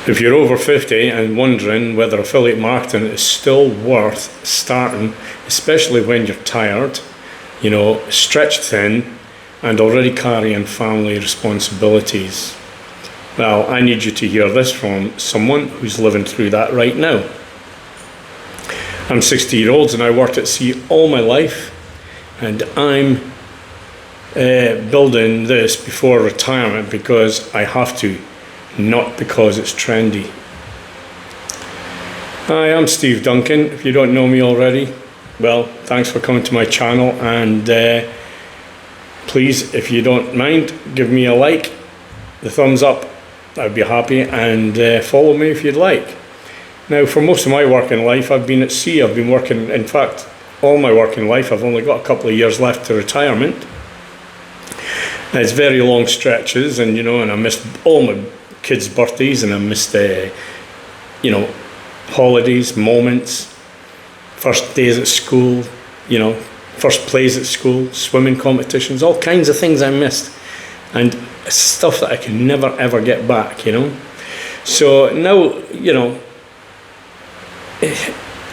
If you're over 50 and wondering whether affiliate marketing is still worth starting, especially when you're tired, stretched thin, and already carrying family responsibilities, well, I need you to hear this from someone who's living through that right now. I'm 60-year-old and I worked at sea all my life, and I'm building this before retirement because I have to, not because it's trendy. Hi, I'm Steve Duncan. If you don't know me already, well, thanks for coming to my channel, and please, if you don't mind, give me a like, the thumbs up, I'd be happy, and follow me if you'd like. Now, for most of my working life, I've been at sea. I've been working, in fact, all my working life. I've only got a couple of years left to retirement. It's very long stretches, and and I missed all my kids' birthdays, and I missed holidays, moments, first days at school, first plays at school, swimming competitions, all kinds of things I missed, and stuff that I can never ever get back. So now,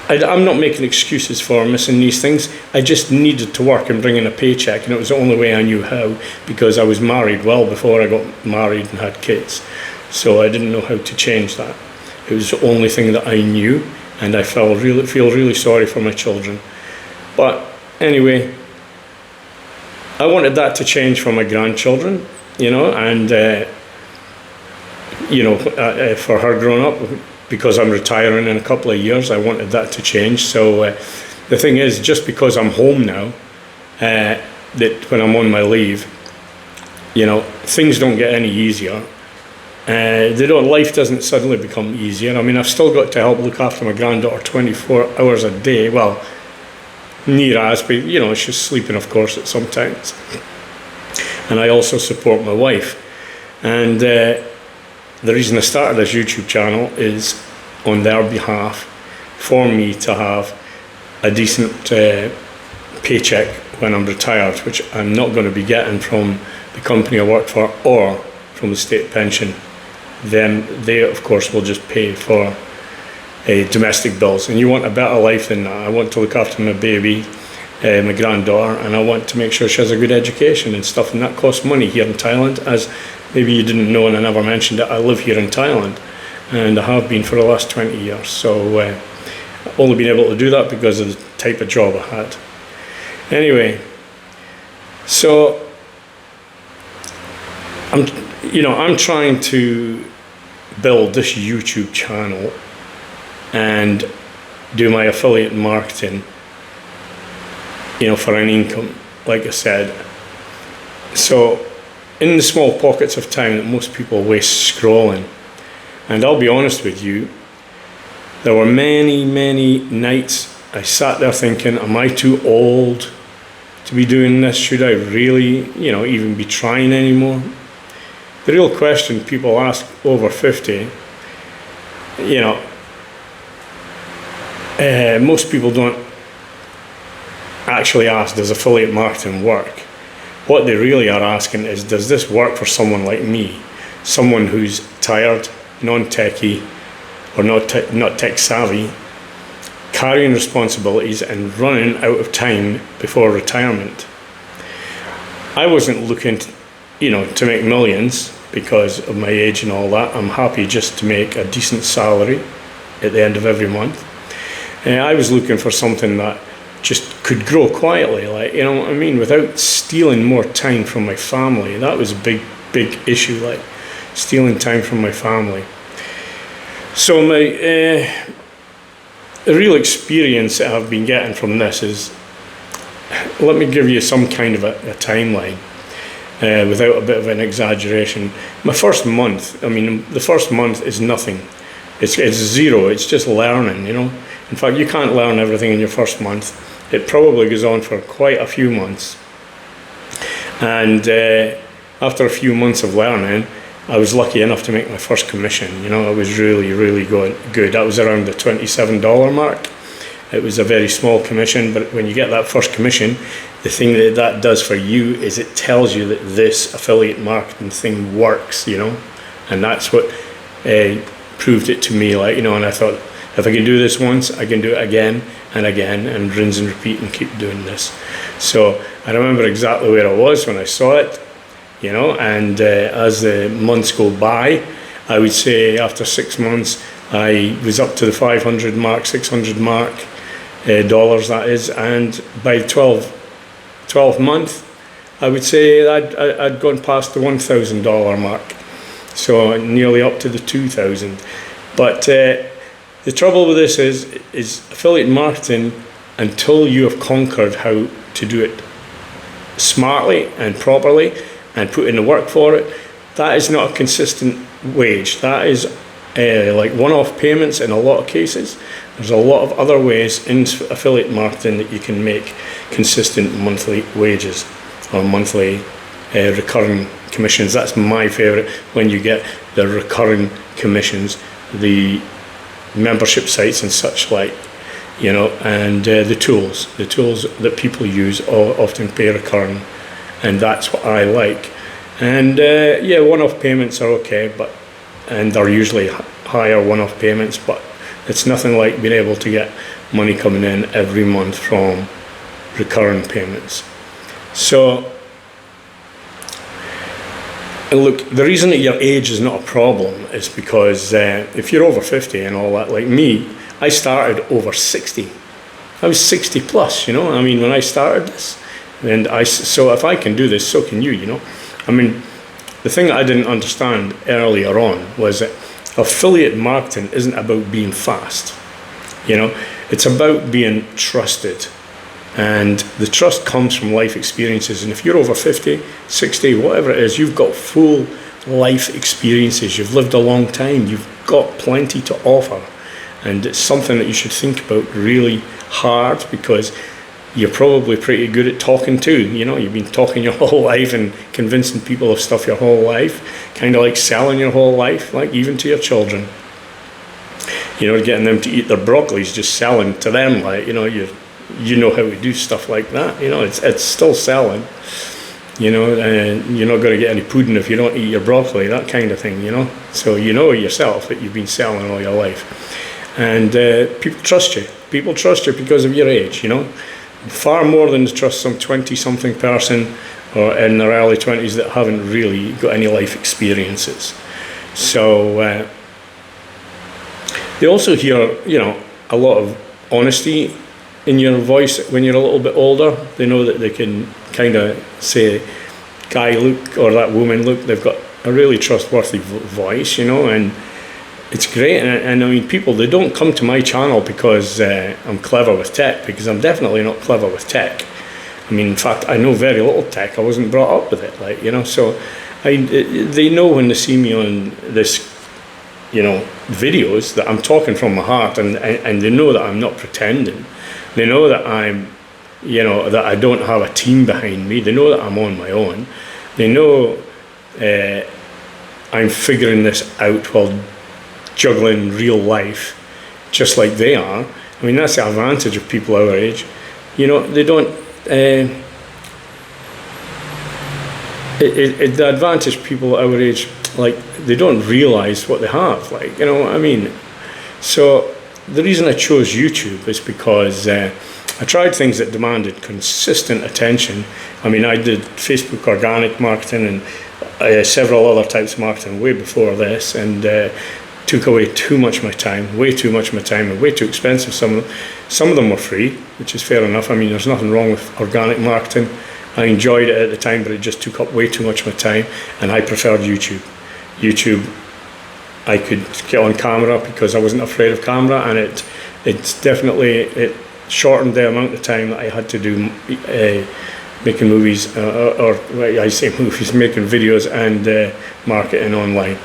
I'm not making excuses for missing these things. I just needed to work and bring in a paycheck, and it was the only way I knew how, because I was married well before I got married and had kids. So I didn't know how to change that. It was the only thing that I knew, and I feel really sorry for my children. But anyway, I wanted that to change for my grandchildren, and for her growing up, because I'm retiring in a couple of years, I wanted that to change. So the thing is, just because I'm home now, that when I'm on my leave, things don't get any easier. Life doesn't suddenly become easier. I mean, I've still got to help look after my granddaughter 24 hours a day. Well, near as, but she's sleeping, of course, at some times. And I also support my wife. And the reason I started this YouTube channel is on their behalf, for me to have a decent paycheck when I'm retired, which I'm not going to be getting from the company I work for or from the state pension. Then they, of course, will just pay for domestic bills. And you want a better life than that. I want to look after my baby, my granddaughter, and I want to make sure she has a good education and stuff, and that costs money here in Thailand. As maybe you didn't know, and I never mentioned it, I live here in Thailand, and I have been for the last 20 years. So I've only been able to do that because of the type of job I had. Anyway, so I'm trying to build this YouTube channel and do my affiliate marketing, for an income, like I said. So in the small pockets of time that most people waste scrolling, and I'll be honest with you, there were many nights I sat there thinking, am I too old to be doing this? Should I really, even be trying anymore? The real question people ask over 50, most people don't actually ask, does affiliate marketing work? What they really are asking is, does this work for someone like me? Someone who's tired, non-techie, or not tech savvy, carrying responsibilities and running out of time before retirement. I wasn't looking to make millions because of my age and all that. I'm happy just to make a decent salary at the end of every month. I was looking for something that just could grow quietly, without stealing more time from my family. That was a big issue, stealing time from my family. So my real experience that I've been getting from this is, let me give you some kind of a timeline. Without a bit of an exaggeration. My first month, the first month is nothing. It's zero, it's just learning, In fact, you can't learn everything in your first month. It probably goes on for quite a few months. And after a few months of learning, I was lucky enough to make my first commission. It was really good. That was around the $27 mark. It was a very small commission, but when you get that first commission, the thing that does for you is it tells you that this affiliate marketing thing works, and that's what proved it to me, like, and I thought, if I can do this once, I can do it again and again, and rinse and repeat and keep doing this. So I remember exactly where I was when I saw it, and as the months go by, I would say after 6 months, I was up to the 500 mark, 600 mark, dollars that is, and by the 12th month, I would say I'd gone past the $1,000 mark, so nearly up to the 2,000. But the trouble with this is affiliate marketing, until you have conquered how to do it smartly and properly and put in the work for it, that is not a consistent wage. That is like one-off payments in a lot of cases. There's a lot of other ways in affiliate marketing that you can make consistent monthly wages or monthly recurring commissions. That's my favorite, when you get the recurring commissions, the membership sites and such like, and the tools that people use often pay recurring, and that's what I like. And one-off payments are okay, and they're usually higher one-off payments, but it's nothing like being able to get money coming in every month from recurring payments. So look, the reason that your age is not a problem is because if you're over 50 and all that, like me, I started over 60. I was 60 plus, I mean, when I started this. And so if I can do this, so can you, I mean, the thing that I didn't understand earlier on was that affiliate marketing isn't about being fast. It's about being trusted. And the trust comes from life experiences. And if you're over 50, 60, whatever it is, you've got full life experiences. You've lived a long time. You've got plenty to offer. And it's something that you should think about really hard, because you're probably pretty good at talking too. You've been talking your whole life and convincing people of stuff your whole life, kind of like selling your whole life, like even to your children. Getting them to eat their broccoli is just selling to them, like, you know how to do stuff like that. It's still selling. And you're not going to get any pudding if you don't eat your broccoli, that kind of thing, So yourself that you've been selling all your life. And people trust you. People trust you because of your age, Far more than to trust some 20-something person or in their early 20s that haven't really got any life experiences. So they also hear, a lot of honesty in your voice when you're a little bit older. They know that they can kind of say, guy, look, or that woman, look, they've got a really trustworthy voice, and it's great. And I mean, people, they don't come to my channel because I'm clever with tech, because I'm definitely not clever with tech. I mean, in fact, I know very little tech. I wasn't brought up with it, like, so they know when they see me on this, videos, that I'm talking from my heart, and they know that I'm not pretending. They know that I'm, that I don't have a team behind me. They know that I'm on my own. They know I'm figuring this out while juggling real life, just like they are. I mean, that's the advantage of people our age. They don't. The advantage people our age, like, they don't realize what they have. Like, what I mean. So the reason I chose YouTube is because I tried things that demanded consistent attention. I mean, I did Facebook organic marketing and several other types of marketing way before this, and took away too much of my time, way too much of my time, and way too expensive. Some of them were free, which is fair enough. I mean, there's nothing wrong with organic marketing. I enjoyed it at the time, but it just took up way too much of my time, and I preferred YouTube. YouTube, I could get on camera because I wasn't afraid of camera, and it shortened the amount of time that I had to do making movies, or I say movies, making videos and marketing online.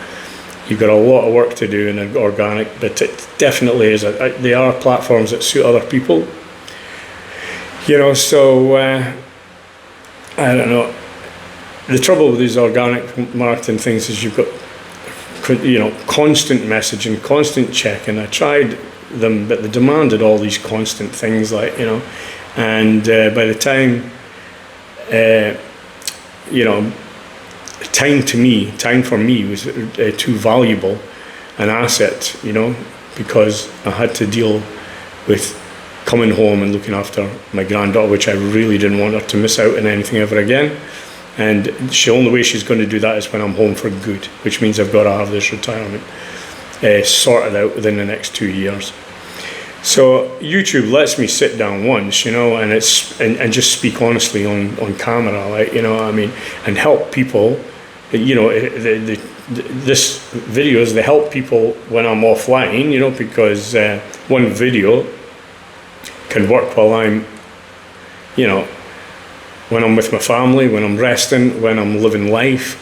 You've got a lot of work to do in organic, but it definitely is. They are platforms that suit other people. So I don't know. The trouble with these organic marketing things is you've got, constant messaging, constant checking. I tried them, but they demanded all these constant things, like, and by the time, time for me was too valuable. an asset, you know, because I had to deal with coming home and looking after my granddaughter, which I really didn't want her to miss out on anything ever again. And the only way she's going to do that is when I'm home for good, which means I've got to have this retirement sorted out within the next 2 years. So YouTube lets me sit down once, you know, and just speak honestly on camera, like, you know, I mean, and help people. You know, this videos, they help people when I'm offline, you know, because one video can work while I'm, you know, when I'm with my family, when I'm resting, when I'm living life,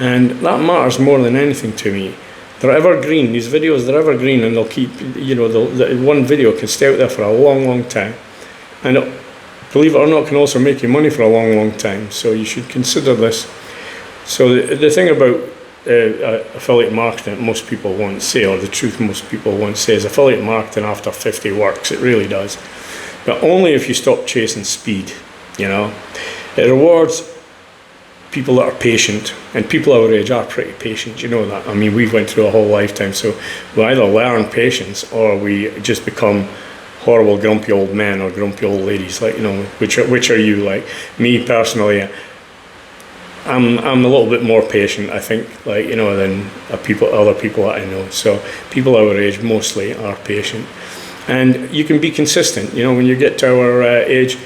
and that matters more than anything to me. They're evergreen, these videos, they're evergreen, and they'll keep, you know, one video can stay out there for a long, long time. And believe it or not, can also make you money for a long, long time. So you should consider this. So the thing about affiliate marketing, most people won't say, or the truth most people won't say, is affiliate marketing after 50 works. It really does. But only if you stop chasing speed, you know. It rewards people that are patient, and people our age are pretty patient, you know that. I mean, we've went through a whole lifetime, so we either learn patience or we just become horrible grumpy old men or grumpy old ladies, like, you know, which are you? Like me personally, I'm a little bit more patient, I think, like, you know, than other people that I know. So people our age mostly are patient, and you can be consistent. You know, when you get to our age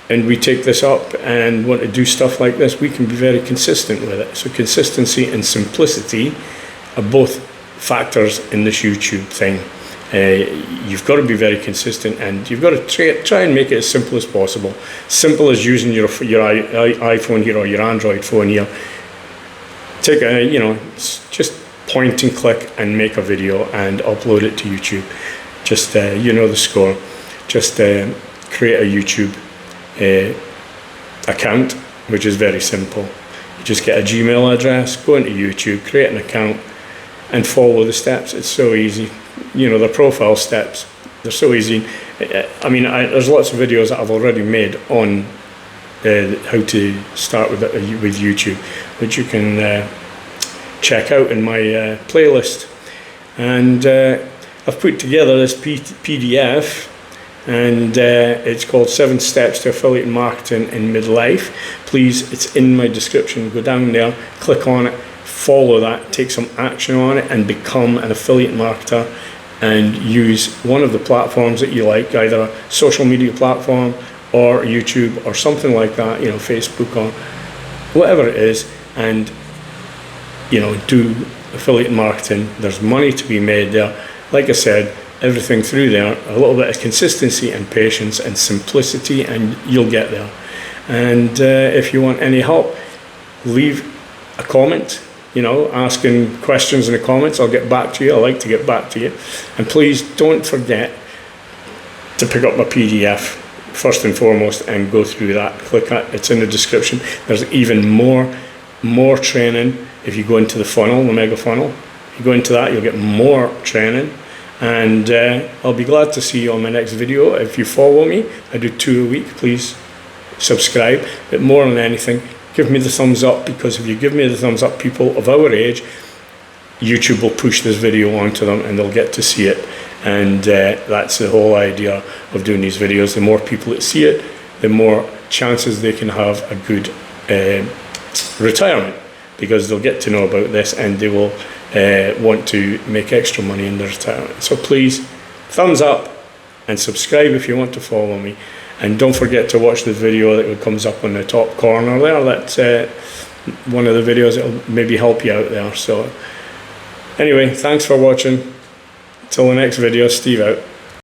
and we take this up and want to do stuff like this, we can be very consistent with it. So consistency and simplicity are both factors in this YouTube thing. You've got to be very consistent, and you've got to try and make it as simple as possible. Simple as using your iPhone here or your Android phone here. Take a, you know, just point and click and make a video and upload it to YouTube. Just, you know the score. Just create a YouTube account, which is very simple. You just get a Gmail address, go into YouTube, create an account, and follow the steps. It's so easy. You know, the profile steps, they're so easy. I mean, there's lots of videos that I've already made on how to start with YouTube, which you can check out in my playlist. And I've put together this PDF, and it's called 7 Steps to Affiliate Marketing in Midlife. Please, it's in my description. Go down there, click on it, follow that, take some action on it, and become an affiliate marketer, and use one of the platforms that you like, either a social media platform or YouTube or something like that, you know, Facebook or whatever it is, and, you know, do affiliate marketing. There's money to be made there. Like I said, everything through there, a little bit of consistency and patience and simplicity, and you'll get there. And if you want any help, leave a comment, you know, asking questions in the comments. I'll get back to you. I like to get back to you. And please don't forget to pick up my PDF first and foremost and go through that. Click it, it's in the description. There's even more training if you go into the funnel, the mega funnel. If you go into that, you'll get more training. And I'll be glad to see you on my next video. If you follow me, I do 2 a week, please subscribe. But more than anything, give me the thumbs up, because if you give me the thumbs up, people of our age, YouTube will push this video onto them and they'll get to see it. And that's the whole idea of doing these videos. The more people that see it, the more chances they can have a good retirement, because they'll get to know about this and they will want to make extra money in their retirement. So please, thumbs up and subscribe if you want to follow me. And don't forget to watch the video that comes up on the top corner there. That's one of the videos that will maybe help you out there. So anyway, thanks for watching. Till the next video, Steve out.